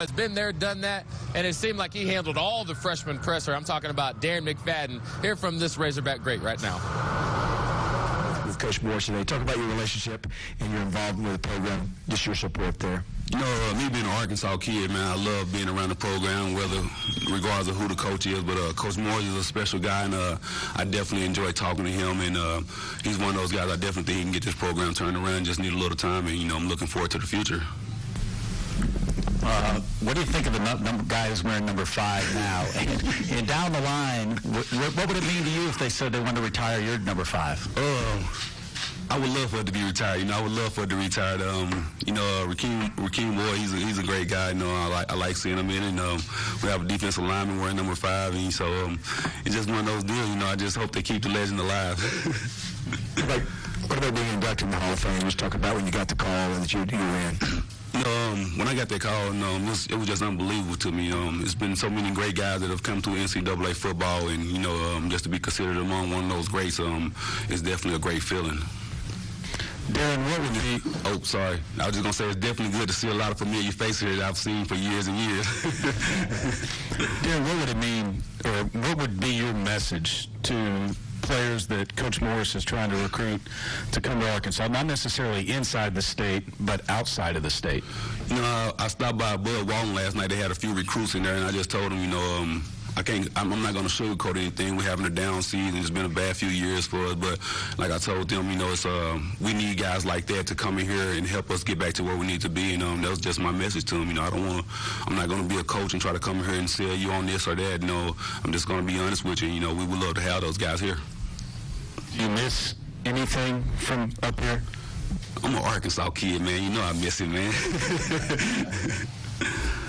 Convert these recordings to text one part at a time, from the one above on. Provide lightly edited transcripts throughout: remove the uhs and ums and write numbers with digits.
Has been there, done that, and it seemed like he handled all the freshman pressure. I'm talking about Darren McFadden. Hear from this Razorback great right now. With Coach Morris today, talk about your relationship and your involvement with the program, just your support there. You know, me being an Arkansas kid, man, I love being around the program, regardless of who the coach is. But Coach Morris is a special guy, and I definitely enjoy talking to him. And he's one of those guys I definitely think he can get this program turned around. Just need a little time, and you know, I'm looking forward to the future. What do you think of the guy who's wearing number 5 now? And down the line, what would it mean to you if they said they wanted to retire your number 5? I would love for it to be retired. You know, I would love for it to retire. You know, Rakeem Boy, he's a great guy. You know, I like seeing him in. And we have a defensive lineman wearing number 5, and so it's just one of those deals. You know, I just hope they keep the legend alive. What about being inducted in the Hall of Fame? Just talk about when you got the call and that you ran. You know, when I got that call, it was just unbelievable to me. It's been so many great guys that have come through NCAA football, and you know, just to be considered among one of those greats, it's definitely a great feeling. Darren, what would be? Oh, sorry. I was just gonna say it's definitely good to see a lot of familiar faces here that I've seen for years and years. Darren, what would it mean, or what would be your message to players that Coach Morris is trying to recruit to come to Arkansas, not necessarily inside the state, but outside of the state? You know, I stopped by Bud Walton last night. They had a few recruits in there, and I just told them, you know, I'm not going to sugarcoat anything. We're having a down season. It's been a bad few years for us, but like I told them, you know, it's we need guys like that to come in here and help us get back to where we need to be. And that was just my message to them. You know, I'm not going to be a coach and try to come here and sell you on this or that. No, I'm just going to be honest with you. You know, we would love to have those guys here. Do you miss anything from up here? I'm an Arkansas kid, man. You know I miss it, man.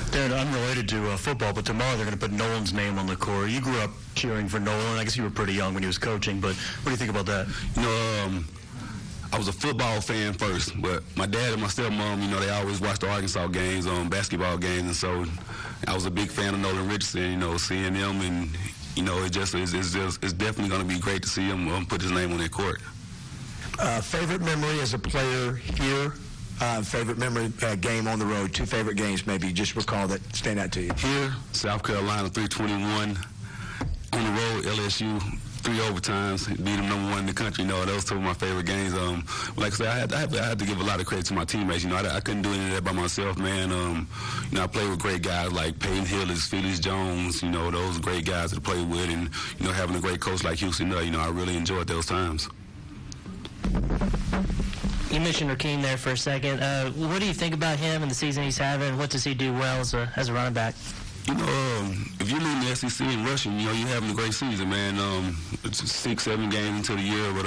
Darren, unrelated to football, but tomorrow they're going to put Nolan's name on the court. You grew up cheering for Nolan. I guess you were pretty young when he was coaching, but what do you think about that? You know, I was a football fan first, but my dad and my stepmom, you know, they always watched the Arkansas games, basketball games, and so I was a big fan of Nolan Richardson, you know, seeing them, and you know, it's definitely going to be great to see him put his name on that court. Favorite memory as a player here? Favorite memory game on the road? 2 favorite games, maybe. Just recall that stand out to you. Here, South Carolina 321. On the road, LSU 3 overtimes. Beat them #1 in the country. You know, those 2 of my favorite games. Like I said, I had to give a lot of credit to my teammates. You know, I couldn't do any of that by myself, man. You know, I played with great guys like Peyton Hillis, Felix Jones. You know, those great guys to play with, and you know, having a great coach like Houston. You know, I really enjoyed those times. You mentioned Rakeem there for a second. What do you think about him and the season he's having? What does he do well as a running back? You know, if you're leading the SEC in rushing, you know, you're having a great season, man. It's 6-7 games into the year, but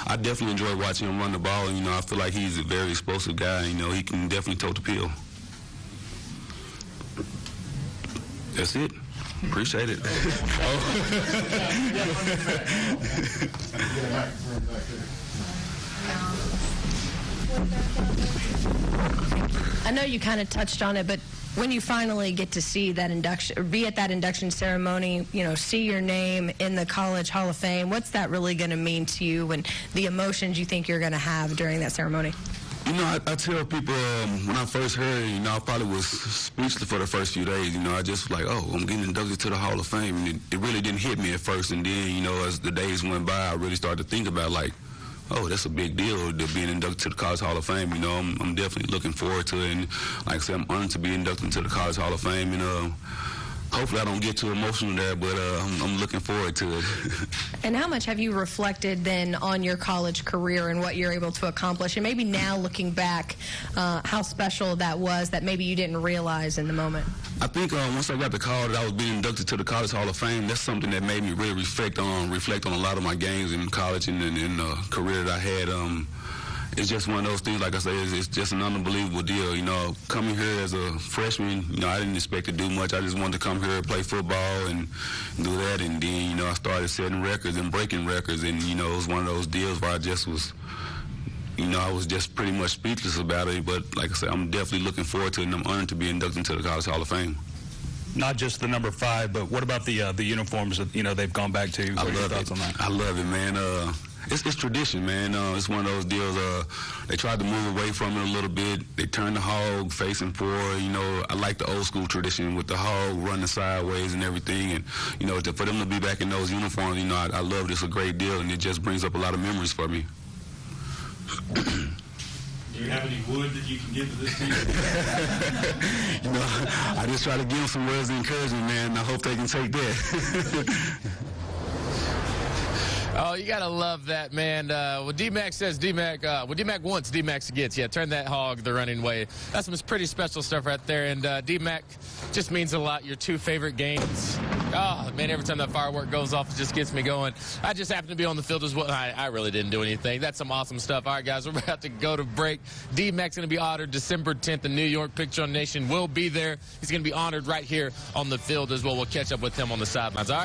I definitely enjoy watching him run the ball, and, you know, I feel like he's a very explosive guy. You know, he can definitely tote the pill. That's it. Appreciate it. I know you kind of touched on it, but when you finally get to see that induction, or be at that induction ceremony, you know, see your name in the College Hall of Fame, what's that really going to mean to you, and the emotions you think you're going to have during that ceremony? You know, I tell people when I first heard it, you know, I probably was speechless for the first few days. You know, I just was like, oh, I'm getting inducted to the Hall of Fame. And it really didn't hit me at first. And then, you know, as the days went by, I really started to think about, like, oh, that's a big deal to being inducted to the College Hall of Fame. You know, I'm definitely looking forward to it. And like I said, I'm honored to be inducted into the College Hall of Fame. And hopefully I don't get too emotional there, but I'm looking forward to it. And how much have you reflected then on your college career and what you're able to accomplish? And maybe now looking back, how special that was that maybe you didn't realize in the moment? I think once I got the call that I was being inducted to the College Hall of Fame, that's something that made me really reflect on a lot of my games in college and in the career that I had. It's just one of those things, like I say, it's just an unbelievable deal. You know, coming here as a freshman, you know, I didn't expect to do much. I just wanted to come here and play football and do that. And then, you know, I started setting records and breaking records. And, you know, it was one of those deals where I just was, you know, I was just pretty much speechless about it. But like I said, I'm definitely looking forward to it, and I'm honored to be inducted into the College Hall of Fame. Not just the number 5, but what about the uniforms that, you know, they've gone back to? What are your thoughts on that? I love it, man. It's tradition, man. It's one of those deals. They tried to move away from it a little bit. They turned the hog facing forward. You know, I like the old school tradition with the hog running sideways and everything. And, you know, for them to be back in those uniforms, you know, I love this a great deal, and it just brings up a lot of memories for me. Do you have any wood that you can give to this team? You know, I just try to give them some words of encouragement, man, and I hope they can take that. Oh, you got to love that, man. What D-Mac says, what D-Mac wants, D-Mac gets. Yeah, turn that hog the running way. That's some pretty special stuff right there. And D-Mac just means a lot. Your 2 favorite games. Oh, man, every time that firework goes off, it just gets me going. I just happened to be on the field as well. I really didn't do anything. That's some awesome stuff. All right, guys, we're about to go to break. D-Mac's going to be honored December 10th in New York. Picture on Nation will be there. He's going to be honored right here on the field as well. We'll catch up with him on the sidelines. All right.